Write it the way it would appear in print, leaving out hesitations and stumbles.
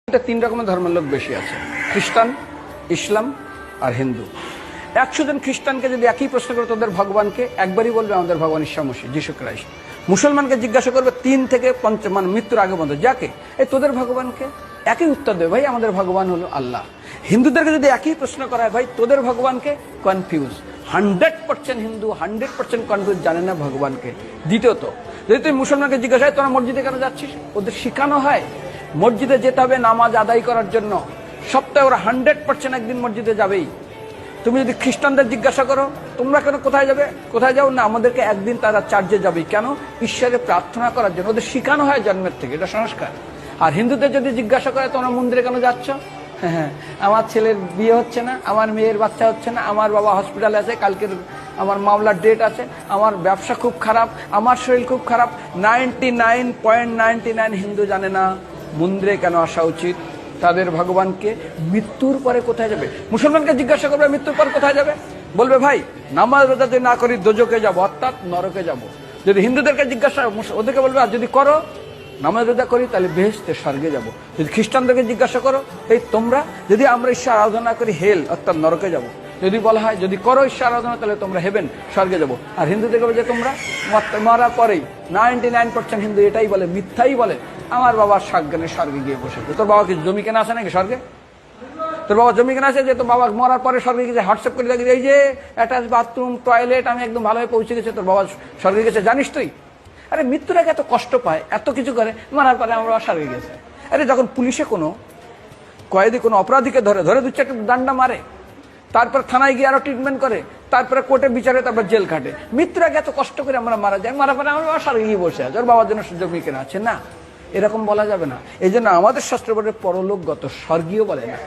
তিন রকমের ধর্মের লোক বেশি আছে, খ্রিস্টান, ইসলাম আর হিন্দু। 100 জন খ্রিস্টানকে যদি একই প্রশ্ন করে তোদের ভগবানকে, একবারই বলবে আমাদের ভগবান ঈশ্বর মসিহ যীশু খ্রাইস্ট। মুসলমানকে জিজ্ঞাসা করবে 3 থেকে 5 মানে মৃত্যুর আগে পর্যন্ত, যাকে এই তোদের ভগবানকে, একই উত্তর দেবে, ভাই আমাদের ভগবান হলো আল্লাহ। হিন্দুদেরকে যদি একই প্রশ্ন করা হয়, ভাই তোদের ভগবানকে, কনফিউজ। 100% হিন্দু 100% কনফিউজ, জানে না ভগবানকে। দ্বিতীয়ত, যদি তুই মুসলমানকে জিজ্ঞাসা হয় তোরা মসজিদে কেন যাচ্ছিস, ওদের শেখানো হয় মসজিদে যেতে হবে নামাজ আদায় করার জন্য। সপ্তাহে ওরা 100% একদিন মসজিদে যাবেই। তুমি যদি খ্রিস্টানদের জিজ্ঞাসা করো তোমরা কেন কোথায় যাবে, কোথায় যাও না, আমাদেরকে একদিন তারা চার্চে যাবে। কেন? ঈশ্বরে প্রার্থনা করার জন্য, ওদের শেখানো হয় জন্মের থেকে, এটা সংস্কার। আর হিন্দুদের যদি জিজ্ঞাসা করে তোমরা মন্দিরে কেন যাচ্ছ, হ্যাঁ আমার ছেলের বিয়ে হচ্ছে না, আমার মেয়ের বাচ্চা হচ্ছে না, আমার বাবা হসপিটালে আছে, কালকের আমার মামলার ডেট আছে, আমার ব্যবসা খুব খারাপ, আমার শরীর খুব খারাপ। 99.99 হিন্দু জানে না মন্দিরে কেন আসা উচিত, তাদের ভগবানকে মৃত্যুর পরে কোথায় যাবে। মুসলমানকে জিজ্ঞাসা করবে মৃত্যুর পর কোথায় যাবে, বলবে ভাই নামাজ রোজা যদি না করি দোজকে যাব, অর্থাৎ নরকে যাব। যদি হিন্দুদেরকে জিজ্ঞাসা, ওদেরকে বলবে আর যদি করো নামাজ রোজা করি তাহলে বেহেশতে স্বর্গে যাব। যদি খ্রিস্টানদেরকে জিজ্ঞাসা করো, এই তোমরা যদি আমরা ঈশ্বর আরাধনা করি হেল অর্থাৎ নরকে যাব। যদি বলা হয় যদি করো ঈশ্বর আরাধনা তাহলে তোমরা হেভেন স্বর্গে যাব। আর হিন্দুদেরকে বলে যে তোমরা মরার পরেই 99% হিন্দু এটাই বলে, মিথ্যাই বলে, আমার বাবা সাজ্ঞানে স্বর্গে গিয়ে বসে। তোর বাবা কি জমি কেনা আছে নাকি স্বর্গে? তোর বাবা জমি কেনা আছে যে তোর বাবা মরার পরে স্বর্গে গেছে, হোয়াটসঅ্যাপ করে দেখি এই যে অ্যাটাচ বাথরুম টয়লেট আমি একদম ভালোভাবে পৌঁছে গেছে, তোর বাবা স্বর্গে গেছে, জানিস তুই? আরে মৃত্যুর আগে এত কষ্ট পায়, এত কিছু করে, মারার পরে আমার বাবা স্বর্গে গেছে। আরে যখন পুলিশে কোনো কয়েদি কোনো অপরাধীকে ধরে 2-4টা ডান্ডা মারে, তারপর থানায় গিয়ে আরো ট্রিটমেন্ট করে, তারপরে কোর্টে বিচারে, তারপর জেল খাটে, মৃত্যুর আগে এত কষ্ট করে আমরা মারা যাই, মারা পরে আমার বাবা স্বর্গে গিয়ে বসে আছে, ওর বাবার জন্য জমি কেনা আছে না, এরকম বলা যাবে না। এই জন্য আমাদের শাস্ত্র বলে পরলোকগত, স্বর্গীয় বলে না।